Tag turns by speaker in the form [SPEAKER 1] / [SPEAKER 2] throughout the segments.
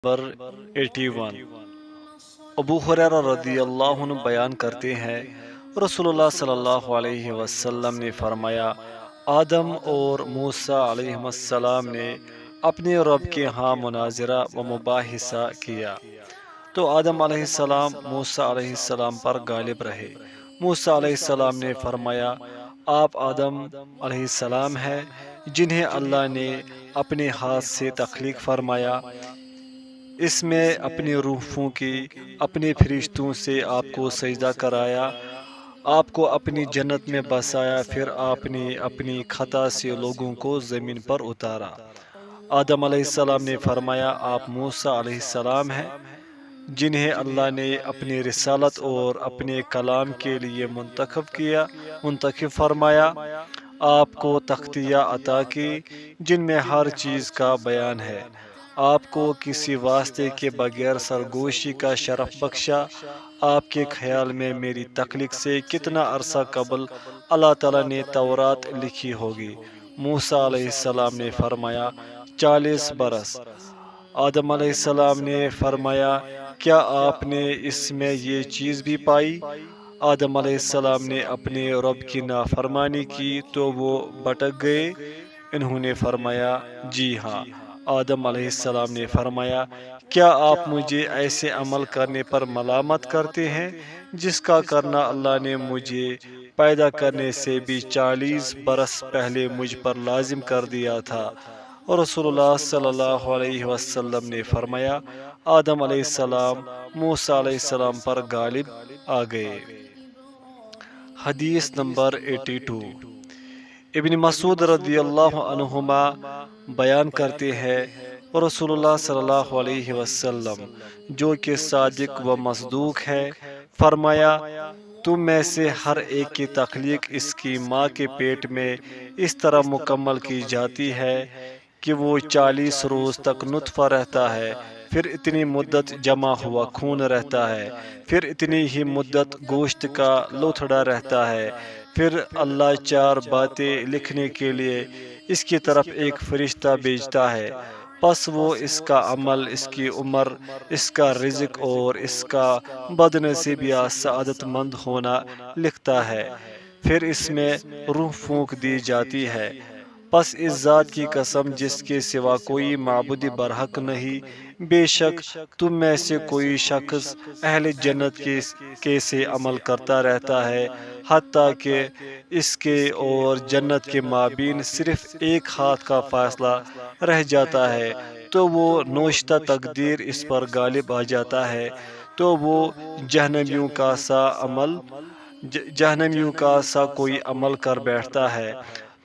[SPEAKER 1] Number 81۔ ابو ہریرہ رضی اللہ عنہ بیان کرتے ہیں، رسول اللہ صلی اللہ علیہ وسلم نے فرمایا، آدم اور موسیٰ علیہ السلام نے اپنے رب کے ہاں مناظرہ و مباحثہ کیا تو آدم علیہ السلام موسیٰ علیہ السلام پر غالب رہے۔ موسیٰ علیہ السلام نے فرمایا، آپ آدم علیہ السلام ہیں جنہیں اللہ نے اپنے ہاتھ سے تخلیق فرمایا، اس میں اپنی روح پھونکی، اپنے فرشتوں سے آپ کو سجدہ کرایا، آپ کو اپنی جنت میں بسایا، پھر آپ نے اپنی خطا سے لوگوں کو زمین پر اتارا۔ آدم علیہ السلام نے فرمایا، آپ موسیٰ علیہ السلام ہیں جنہیں اللہ نے اپنی رسالت اور اپنے کلام کے لیے منتخب فرمایا، آپ کو تختیاں عطا کی جن میں ہر چیز کا بیان ہے، آپ کو کسی واسطے کے بغیر سرگوشی کا شرف بخشا۔ آپ کے خیال میں میری تخلیق سے کتنا عرصہ قبل اللہ تعالیٰ نے تورات لکھی ہوگی؟ موسیٰ علیہ السلام نے فرمایا، 40 برس۔ آدم علیہ السلام نے فرمایا، کیا آپ نے اس میں یہ چیز بھی پائی؟ آدم علیہ السلام نے اپنے رب کی نافرمانی کی تو وہ بھٹک گئے؟ انہوں نے فرمایا، جی ہاں۔ آدم علیہ السلام نے فرمایا، کیا آپ مجھے ایسے عمل کرنے پر ملامت کرتے ہیں جس کا کرنا اللہ نے مجھے پیدا کرنے سے بھی 40 برس پہلے مجھ پر لازم کر دیا تھا؟ اور رسول اللہ صلی اللہ علیہ وسلم نے فرمایا، آدم علیہ السلام موسیٰ علیہ السلام پر غالب آ گئے۔ حدیث نمبر 82۔ ابن مسعود رضی اللہ عنہما بیان کرتے ہیں، رسول اللہ صلی اللہ علیہ وسلم جو کہ صادق و مصدوق ہے، فرمایا، تم میں سے ہر ایک کی تخلیق اس کی ماں کے پیٹ میں اس طرح مکمل کی جاتی ہے کہ وہ 40 روز تک نطفہ رہتا ہے، پھر اتنی مدت جمع ہوا خون رہتا ہے، پھر اتنی ہی مدت گوشت کا لوتھڑا رہتا ہے، پھر اللہ 4 باتیں لکھنے کے لیے اس کی طرف ایک فرشتہ بھیجتا ہے، پس وہ اس کا عمل، اس کی عمر، اس کا رزق اور اس کا بدنصیب یا سعادت مند ہونا لکھتا ہے، پھر اس میں روح پھونک دی جاتی ہے۔ پس اس ذات کی قسم جس کے سوا کوئی معبود برحق نہیں، بے شک تم میں سے کوئی شخص اہل جنت کے سے عمل کرتا رہتا ہے، حتیٰ کہ اس کے اور جنت کے مابین صرف ایک ہاتھ کا فاصلہ رہ جاتا ہے، تو وہ نوشتہ تقدیر اس پر غالب آ جاتا ہے، تو وہ جہنمیوں کا سا کوئی عمل کر بیٹھتا ہے،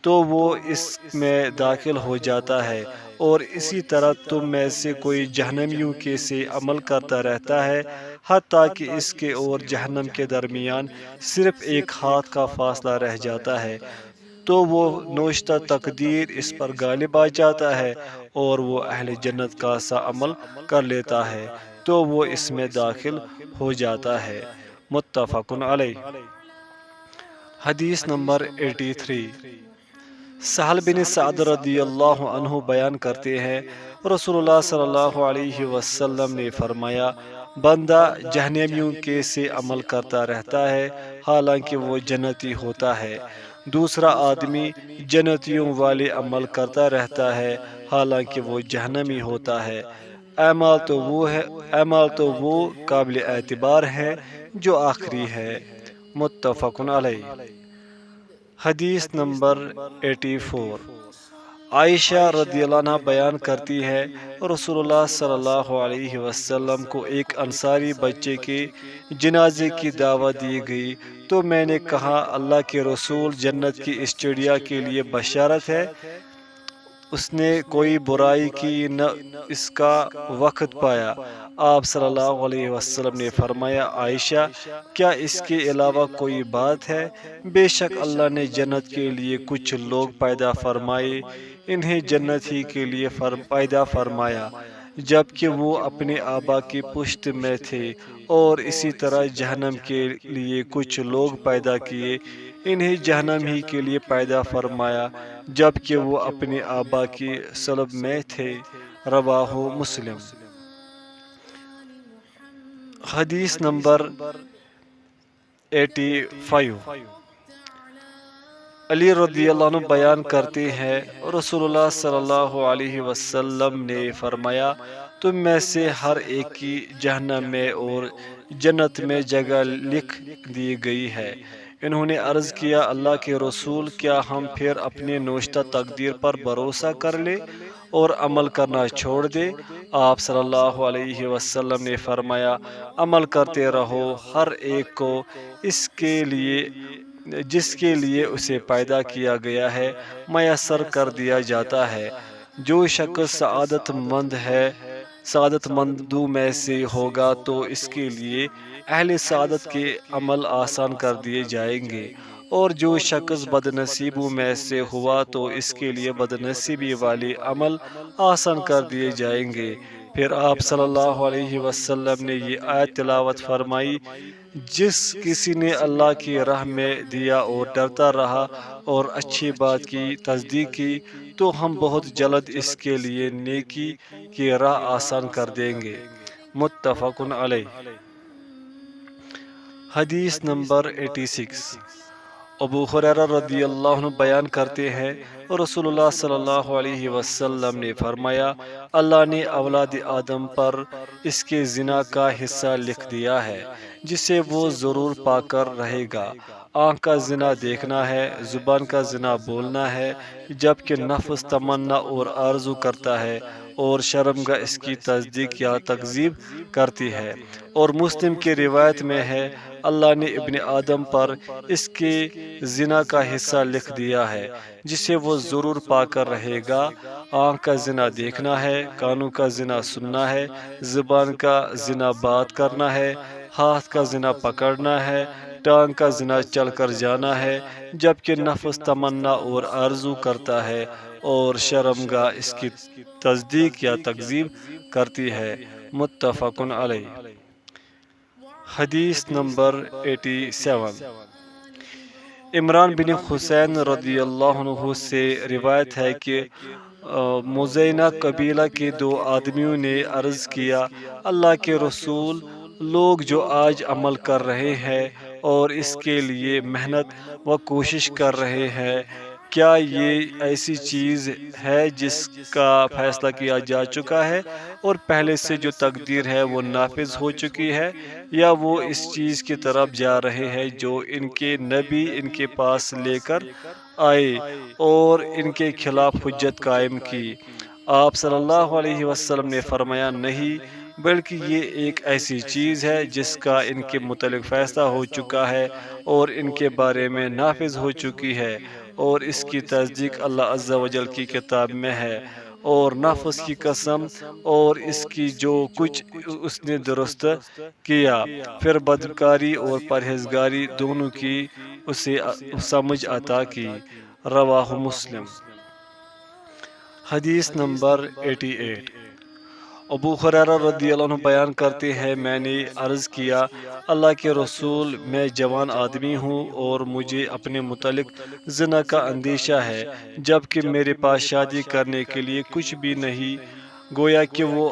[SPEAKER 1] تو وہ اس میں داخل ہو جاتا ہے، اور اسی طرح تم میں سے کوئی جہنمیوں کے سے عمل کرتا رہتا ہے، حتیٰ کہ اس کے اور جہنم کے درمیان صرف ایک ہاتھ کا فاصلہ رہ جاتا ہے، تو وہ نوشتہ تقدیر اس پر غالب آ جاتا ہے، اور وہ اہل جنت کا سا عمل کر لیتا ہے، تو وہ اس میں داخل ہو جاتا ہے۔ متفق علیہ۔ حدیث نمبر 83۔ سہل بن سعد رضی اللہ عنہ بیان کرتے ہیں، رسول اللہ صلی اللہ علیہ وسلم نے فرمایا، بندہ جہنمیوں کے سے عمل کرتا رہتا ہے حالانکہ وہ جنتی ہوتا ہے، دوسرا آدمی جنتیوں والے عمل کرتا رہتا ہے حالانکہ وہ جہنمی ہوتا ہے۔ اعمال تو وہ قابل اعتبار ہے جو آخری ہے۔ متفق علیہ۔ حدیث نمبر 84۔ عائشہ رضی اللہ عنہ بیان کرتی ہے، رسول اللہ صلی اللہ علیہ وسلم کو ایک انصاری بچے کے جنازے کی دعوت دی گئی تو میں نے کہا، اللہ کے رسول، جنت کی اس چڑیا کے لیے بشارت ہے، اس نے کوئی برائی کی نہ اس کا وقت پایا۔ آپ صلی اللہ علیہ وسلم نے فرمایا، عائشہ، کیا اس کے علاوہ کوئی بات ہے؟ بے شک اللہ نے جنت کے لیے کچھ لوگ پیدا فرمائے، انہیں جنت ہی کے لیے پیدا فرمایا جبکہ وہ اپنے آبا کی پشت میں تھے، اور اسی طرح جہنم کے لیے کچھ لوگ پیدا کیے، انہیں جہنم ہی کے لیے پیدا فرمایا جبکہ وہ اپنے آبا کی صلب میں تھے۔ رواہ مسلم۔ حدیث نمبر 85، علی رضی اللہ عنہ بیان کرتے ہیں رسول اللہ صلی اللہ علیہ وسلم نے فرمایا تم میں سے ہر ایک کی جہنم میں اور جنت میں جگہ لکھ دی گئی ہے۔ انہوں نے عرض کیا اللہ کے رسول کیا ہم پھر اپنے نوشتہ تقدیر پر بھروسہ کر لیں اور عمل کرنا چھوڑ دیں؟ آپ صلی اللہ علیہ وسلم نے فرمایا عمل کرتے رہو، ہر ایک کو اس کے لیے جس کے لیے اسے پیدا کیا گیا ہے میسر کر دیا جاتا ہے۔ جو شخص سعادت مندوں میں سے ہوگا تو اس کے لیے اہل سعادت کے عمل آسان کر دیے جائیں گے، اور جو شخص بدنصیبوں میں سے ہوا تو اس کے لیے بدنصیبی والے عمل آسان کر دیے جائیں گے۔ پھر آپ صلی اللہ علیہ وسلم نے یہ آیت تلاوت فرمائی، جس کسی نے اللہ کی راہ میں دیا اور ڈرتا رہا اور اچھی بات کی تصدیق کی تو ہم بہت جلد اس کے لیے نیکی کی راہ آسان کر دیں گے۔ متفق علیہ۔ حدیث نمبر 86، ابو ہریرہ رضی اللہ عنہ بیان کرتے ہیں رسول اللہ صلی اللہ علیہ وسلم نے فرمایا اللہ نے اولاد آدم پر اس کے زنا کا حصہ لکھ دیا ہے جسے وہ ضرور پا کر رہے گا۔ آنکھ کا زنا دیکھنا ہے، زبان کا زنا بولنا ہے، جبکہ نفس تمنا اور آرزو کرتا ہے، اور شرمگاہ اس کی تصدیق یا تکذیب کرتی ہے۔ اور مسلم کی روایت میں ہے اللہ نے ابن آدم پر اس کے زنا کا حصہ لکھ دیا ہے جسے وہ ضرور پا کر رہے گا۔ آنکھ کا زنا دیکھنا ہے، کانوں کا زنا سننا ہے، زبان کا زنا بات کرنا ہے، ہاتھ کا زنا پکڑنا ہے، ٹانگ کا زنا چل کر جانا ہے، جبکہ نفس تمنا اور آرزو کرتا ہے، اور شرمگاہ اس کی تصدیق یا تکذیب کرتی ہے۔ متفق علیہ۔ حدیث نمبر 87، عمران بن حسین رضی اللہ عنہ سے روایت ہے کہ مزینہ قبیلہ کے دو آدمیوں نے عرض کیا اللہ کے رسول لوگ جو آج عمل کر رہے ہیں اور اس کے لیے محنت و کوشش کر رہے ہیں، کیا یہ ایسی چیز ہے جس کا فیصلہ کیا جا چکا ہے اور پہلے سے جو تقدیر ہے وہ نافذ ہو چکی ہے، یا وہ اس چیز کی طرف جا رہے ہیں جو ان کے نبی ان کے پاس لے کر آئے اور ان کے خلاف حجت قائم کی؟ آپ صلی اللہ علیہ وسلم نے فرمایا نہیں، بلکہ یہ ایک ایسی چیز ہے جس کا ان کے متعلق فیصلہ ہو چکا ہے اور ان کے بارے میں نافذ ہو چکی ہے، اور اس کی تصدیق اللہ عز و جل کی کتاب میں ہے، اور نفس کی قسم اور اس کی جو کچھ اس نے درست کیا، پھر بدکاری اور پرہیزگاری دونوں کی اسے سمجھ عطا کی۔ رواہ مسلم۔ حدیث نمبر 88، ابو ہریرہ رضی اللہ عنہ بیان کرتے ہیں میں نے عرض کیا اللہ کے رسول میں جوان آدمی ہوں اور مجھے اپنے متعلق زنا کا اندیشہ ہے، جبکہ میرے پاس شادی کرنے کے لیے کچھ بھی نہیں۔ گویا کہ وہ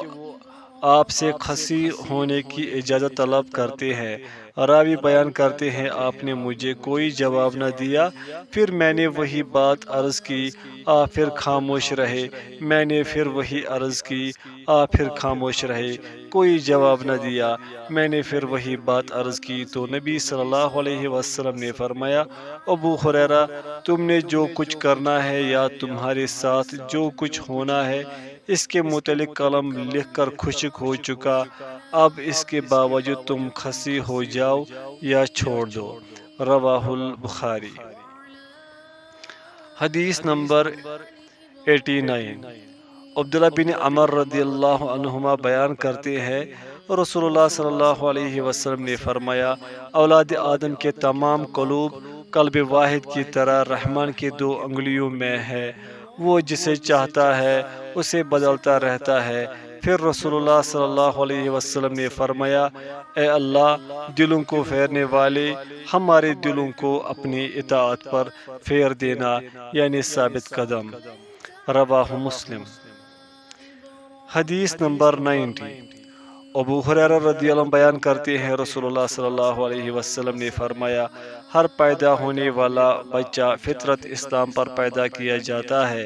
[SPEAKER 1] آپ سے خصی ہونے کی اجازت طلب کرتے ہیں۔ راوی بیان کرتے ہیں آپ نے مجھے کوئی جواب نہ دیا، پھر میں نے وہی بات عرض کی، آپ پھر خاموش رہے، میں نے پھر وہی عرض کی، آپ پھر خاموش رہے، کوئی جواب نہ دیا، میں نے پھر وہی بات عرض کی تو نبی صلی اللہ علیہ وسلم نے فرمایا ابو ہریرہ تم نے جو کچھ کرنا ہے یا تمہارے ساتھ جو کچھ ہونا ہے اس کے متعلق قلم لکھ کر خشک ہو چکا، اب اس کے باوجود تم خصی ہو جاؤ یا چھوڑ دو۔ رواہ البخاری۔ حدیث نمبر 89، عبداللہ بن عمر رضی اللہ عنہما بیان کرتے ہیں رسول اللہ صلی اللہ علیہ وسلم نے فرمایا اولاد آدم کے تمام قلوب قلب واحد کی طرح رحمان کی دو انگلیوں میں ہے، وہ جسے چاہتا ہے اسے بدلتا رہتا ہے۔ پھر رسول اللہ صلی اللہ علیہ وسلم نے فرمایا اے اللہ دلوں کو پھیرنے والے، ہمارے دلوں کو اپنی اطاعت پر پھیر دینا، یعنی ثابت قدم۔ رواہ مسلم۔ حدیث نمبر 90، ابو ہریرہ رضی اللہ عنہ بیان کرتے ہیں رسول اللہ صلی اللہ علیہ وسلم نے فرمایا ہر پیدا ہونے والا بچہ فطرت اسلام پر پیدا کیا جاتا ہے،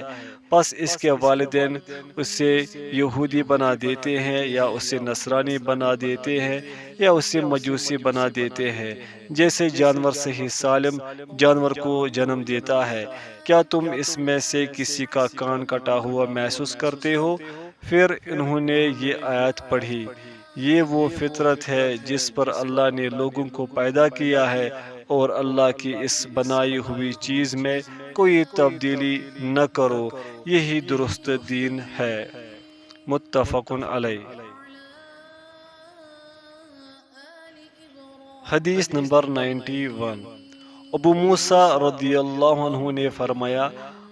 [SPEAKER 1] پس اس کے والدین اسے یہودی بنا دیتے ہیں یا اسے نصرانی بنا دیتے ہیں یا اسے مجوسی بنا دیتے ہیں، جیسے جانور صحیح سالم جانور کو جنم دیتا ہے۔ کیا تم اس میں سے کسی کا کان کٹا ہوا محسوس کرتے ہو؟ پھر انہوں نے یہ آیت پڑھی، یہ وہ فطرت ہے جس پر اللہ نے لوگوں کو پیدا کیا ہے اور اللہ کی اس بنائی ہوئی چیز میں کوئی تبدیلی نہ کرو، یہی درست دین ہے۔ متفق علیہ۔ حدیث نمبر 91۔ ابو موسیٰ رضی اللہ عنہ نے فرمایا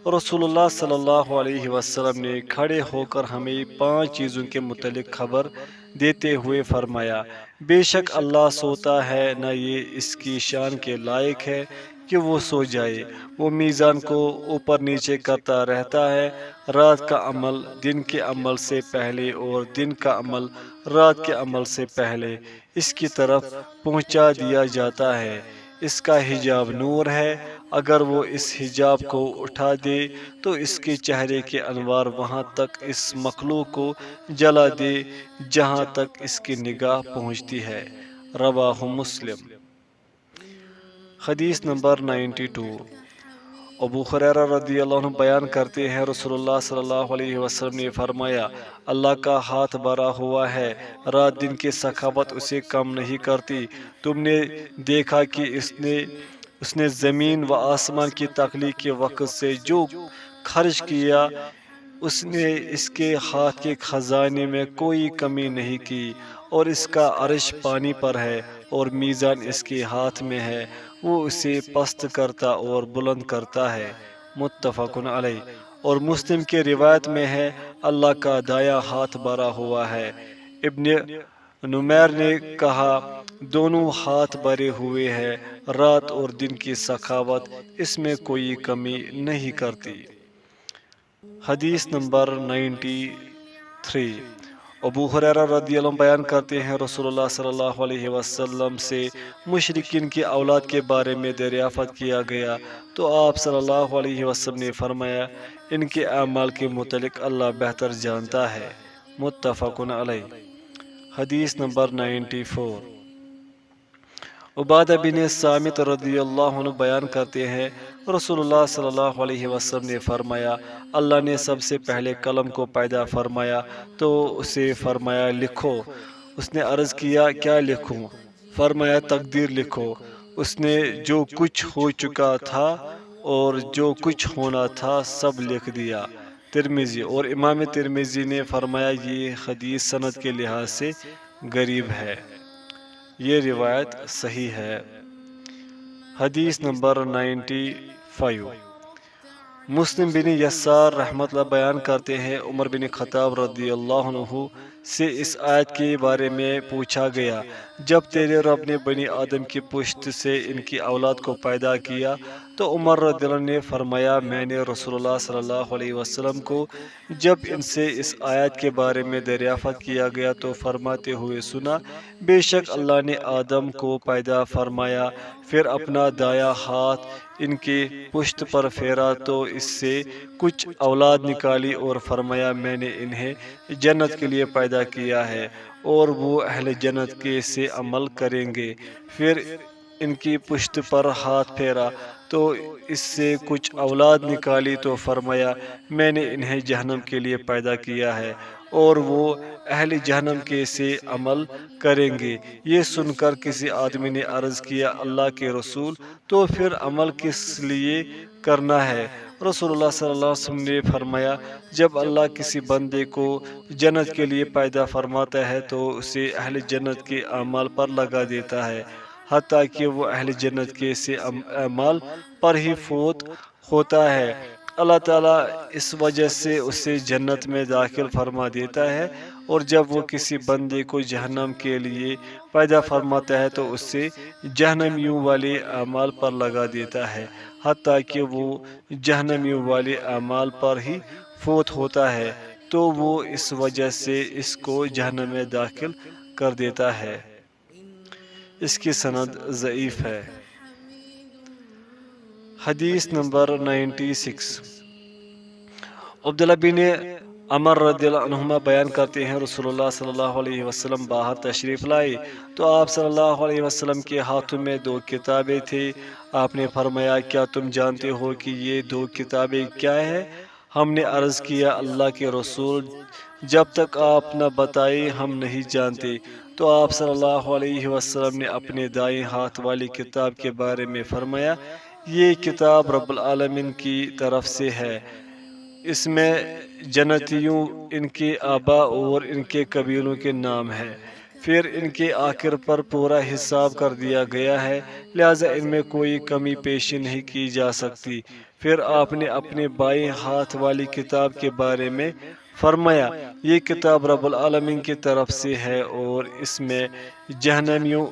[SPEAKER 1] رسول اللہ صلی اللہ علیہ وسلم نے کھڑے ہو کر ہمیں 5 چیزوں کے متعلق خبر دیتے ہوئے فرمایا، بے شک اللہ سوتا ہے نہ یہ اس کی شان کے لائق ہے کہ وہ سو جائے، وہ میزان کو اوپر نیچے کرتا رہتا ہے، رات کا عمل دن کے عمل سے پہلے اور دن کا عمل رات کے عمل سے پہلے اس کی طرف پہنچا دیا جاتا ہے، اس کا حجاب نور ہے، اگر وہ اس حجاب کو اٹھا دے تو اس کے چہرے کے انوار وہاں تک اس مخلوق کو جلا دے جہاں تک اس کی نگاہ پہنچتی ہے۔ رواہ مسلم۔ حدیث نمبر 92۔ ابو ہریرہ رضی اللہ عنہ بیان کرتے ہیں رسول اللہ صلی اللہ علیہ وسلم نے فرمایا اللہ کا ہاتھ بھرا ہوا ہے، رات دن کی سخاوت اسے کم نہیں کرتی، تم نے دیکھا کہ اس نے زمین و آسمان کی تخلیق کے وقت سے جو خرچ کیا اس نے اس کے ہاتھ کے خزانے میں کوئی کمی نہیں کی، اور اس کا عرش پانی پر ہے اور میزان اس کے ہاتھ میں ہے، وہ اسے پست کرتا اور بلند کرتا ہے۔ متفق علیہ۔ اور مسلم کے روایت میں ہے اللہ کا دایاں ہاتھ بھرا ہوا ہے۔ ابن نمیر نے کہا دونوں ہاتھ بھرے ہوئے ہیں، رات اور دن کی سخاوت اس میں کوئی کمی نہیں کرتی۔ حدیث نمبر 93۔ ابو ہریرہ رضی اللہ عنہ بیان کرتے ہیں رسول اللہ صلی اللہ علیہ وسلم سے مشرکین کی اولاد کے بارے میں دریافت کیا گیا تو آپ صلی اللہ علیہ وسلم نے فرمایا ان کے اعمال کے متعلق اللہ بہتر جانتا ہے۔ متفق علیہ۔ حدیث نمبر 94۔ عبادہ بن صامت رضی اللہ عنہ بیان کرتے ہیں رسول اللہ صلی اللہ علیہ وسلم نے فرمایا اللہ نے سب سے پہلے قلم کو پیدا فرمایا تو اسے فرمایا لکھو، اس نے عرض کیا کیا لکھوں؟ فرمایا تقدیر لکھو، اس نے جو کچھ ہو چکا تھا اور جو کچھ ہونا تھا سب لکھ دیا۔ ترمذی۔ اور امام ترمذی نے فرمایا یہ حدیث سند کے لحاظ سے غریب ہے، یہ روایت صحیح ہے۔ حدیث نمبر 95۔ مسلم بن یسار رحمۃ اللہ بیان کرتے ہیں عمر بن خطاب رضی اللہ عنہ سے اس آیت کے بارے میں پوچھا گیا جب تیرے رب نے بنی آدم کی پشت سے ان کی اولاد کو پیدا کیا تو عمر رضی اللہ عنہ نے فرمایا میں نے رسول اللہ صلی اللہ علیہ وسلم کو جب ان سے اس آیت کے بارے میں دریافت کیا گیا تو فرماتے ہوئے سنا بے شک اللہ نے آدم کو پیدا فرمایا، پھر اپنا دایاں ہاتھ ان کے پشت پر پھیرا تو اس سے کچھ اولاد نکالی اور فرمایا میں نے انہیں جنت کے لیے پیدا کیا ہے اور وہ اہل جنت کے سے عمل کریں گے، پھر ان کی پشت پر ہاتھ پھیرا تو اس سے کچھ اولاد نکالی تو فرمایا میں نے انہیں جہنم کے لیے پیدا کیا ہے اور وہ اہل جہنم کے سے عمل کریں گے۔ یہ سن کر کسی آدمی نے عرض کیا اللہ کے رسول تو پھر عمل کس لیے کرنا ہے؟ رسول اللہ صلی اللہ علیہ وسلم نے فرمایا جب اللہ کسی بندے کو جنت کے لیے پیدا فرماتا ہے تو اسے اہل جنت کے اعمال پر لگا دیتا ہے حتیٰ کہ وہ اہل جنت کے سے اعمال پر ہی فوت ہوتا ہے، اللہ تعالیٰ اس وجہ سے اسے جنت میں داخل فرما دیتا ہے، اور جب وہ کسی بندے کو جہنم کے لیے پیدا فرماتا ہے تو اسے جہنمیوں والے اعمال پر لگا دیتا ہے حتیٰ کہ وہ جہنمیوں والے اعمال پر ہی فوت ہوتا ہے، تو وہ اس وجہ سے اس کو جہنم میں داخل کر دیتا ہے۔ اس کی سند ضعیف ہے۔ حدیث نمبر 96۔ عبداللہ بن عمر رضی اللہ عنہما بیان کرتے ہیں رسول اللہ صلی اللہ علیہ وسلم باہر تشریف لائے تو آپ صلی اللہ علیہ وسلم کے ہاتھوں میں 2 کتابیں تھیں۔ آپ نے فرمایا کیا تم جانتے ہو کہ یہ 2 کتابیں کیا ہیں؟ ہم نے عرض کیا اللہ کے رسول جب تک آپ نہ بتائیں ہم نہیں جانتے۔ تو آپ صلی اللہ علیہ وسلم نے اپنے دائیں ہاتھ والی کتاب کے بارے میں فرمایا یہ کتاب رب العالمین کی طرف سے ہے، اس میں جنتیوں، ان کے آبا اور ان کے قبیلوں کے نام ہیں، پھر ان کے آخر پر پورا حساب کر دیا گیا ہے، لہذا ان میں کوئی کمی پیشی نہیں کی جا سکتی۔ پھر آپ نے اپنے بائیں ہاتھ والی کتاب کے بارے میں فرمایا یہ کتاب رب العالمین کی طرف سے ہے اور اس میں جہنمیوں،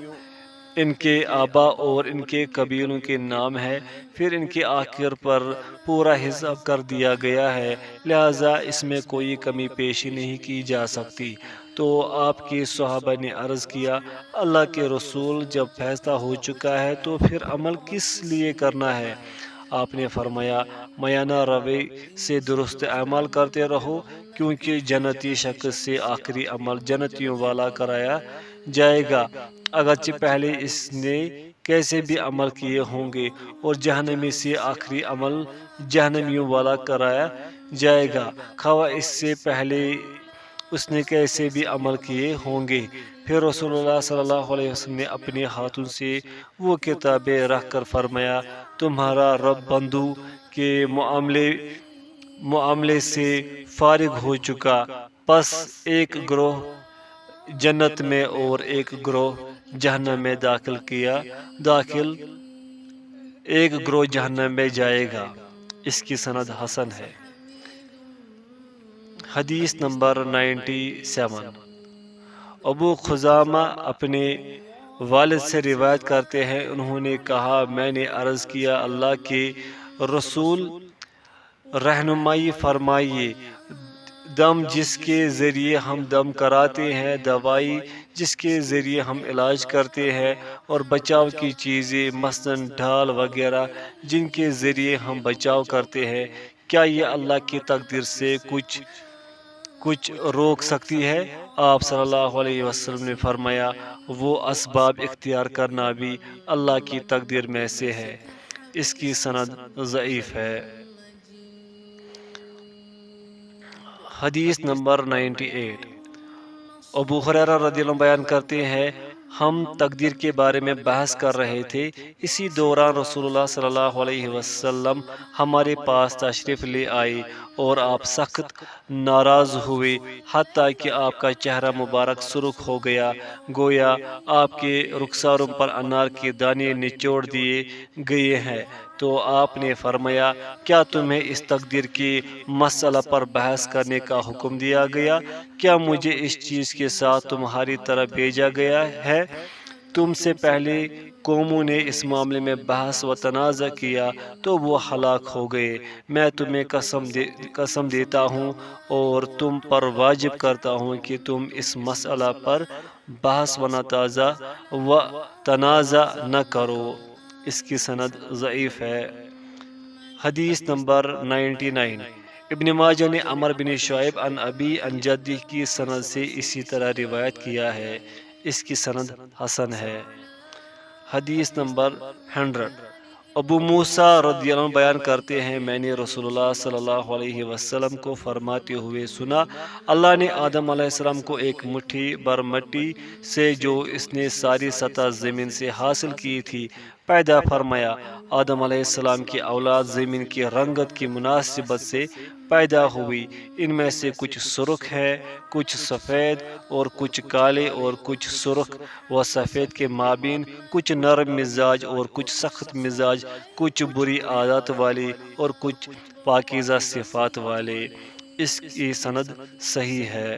[SPEAKER 1] ان کے آبا اور ان کے قبیلوں کے نام ہے، پھر ان کے آخر پر پورا حساب کر دیا گیا ہے، لہذا اس میں کوئی کمی پیشی نہیں کی جا سکتی۔ تو آپ کے صحابہ نے عرض کیا اللہ کے رسول جب فیصلہ ہو چکا ہے تو پھر عمل کس لیے کرنا ہے؟ آپ نے فرمایا میانہ روی سے درست اعمال کرتے رہو، کیونکہ جنتی شخص سے آخری عمل جنتیوں والا کرایا جائے گا، اگرچہ پہلے اس نے کیسے بھی عمل کیے ہوں گے، اور جہنمی سے آخری عمل جہنمیوں والا کرایا جائے گا، خواہ اس سے پہلے اس نے کیسے بھی عمل کیے ہوں گے۔ پھر رسول اللہ صلی اللہ علیہ وسلم نے اپنے ہاتھوں سے وہ کتابیں رکھ کر فرمایا تمہارا رب بندوں کے معاملے سے فارغ ہو چکا، پس ایک گروہ جنت میں اور ایک گروہ جہنم میں ایک گروہ جہنم میں جائے گا۔ اس کی سند حسن ہے۔ حدیث نمبر 97۔ ابو خزامہ اپنے والد سے روایت کرتے ہیں انہوں نے کہا میں نے عرض کیا اللہ کے رسول رہنمائی فرمائیے، دم جس کے ذریعے ہم دم کراتے ہیں، دوائی جس کے ذریعے ہم علاج کرتے ہیں، اور بچاؤ کی چیزیں مثلاً ڈھال وغیرہ جن کے ذریعے ہم بچاؤ کرتے ہیں، کیا یہ اللہ کی تقدیر سے کچھ روک سکتی ہے؟ آپ صلی اللہ علیہ وسلم نے فرمایا وہ اسباب اختیار کرنا بھی اللہ کی تقدیر میں سے ہے۔ اس کی سند ضعیف ہے۔ حدیث نمبر 98۔ ابو ہریرہ رضی اللہ عنہ بیان کرتے ہیں ہم تقدیر کے بارے میں بحث کر رہے تھے، اسی دوران رسول اللہ صلی اللہ علیہ وسلم ہمارے پاس تشریف لے آئے اور آپ سخت ناراض ہوئے، حتیٰ کہ آپ کا چہرہ مبارک سرخ ہو گیا، گویا آپ کے رخساروں پر انار کے دانے نچوڑ دیے گئے ہیں۔ تو آپ نے فرمایا کیا تمہیں اس تقدیر کے مسئلہ پر بحث کرنے کا حکم دیا گیا؟ کیا مجھے اس چیز کے ساتھ تمہاری طرف بھیجا گیا ہے؟ تم سے پہلے قوموں نے اس معاملے میں بحث و تنازع کیا تو وہ ہلاک ہو گئے، میں تمہیں قسم دیتا ہوں اور تم پر واجب کرتا ہوں کہ تم اس مسئلہ پر بحث و تنازع نہ کرو۔ اس کی سند ضعیف ہے۔ حدیث نمبر 99۔ ابن ماجہ نے عمر بن شعیب عن ابی عن جدی کی سند سے اسی طرح روایت کیا ہے، اس کی سند حسن ہے۔ حدیث نمبر 100۔ ابو موسیٰ رضی اللہ عنہ بیان کرتے ہیں میں نے رسول اللہ صلی اللہ علیہ وسلم کو فرماتے ہوئے سنا اللہ نے آدم علیہ السلام کو ایک مٹھی بر مٹی سے جو اس نے ساری سطح زمین سے حاصل کی تھی پیدا فرمایا۔ آدم علیہ السلام کی اولاد زمین کی رنگت کی مناسبت سے پیدا ہوئی، ان میں سے کچھ سرخ ہے، کچھ سفید اور کچھ کالے، اور کچھ سرخ و سفید کے مابین، کچھ نرم مزاج اور کچھ سخت مزاج، کچھ بری عادات والے اور کچھ پاکیزہ صفات والے۔ اس کی سند صحیح ہے۔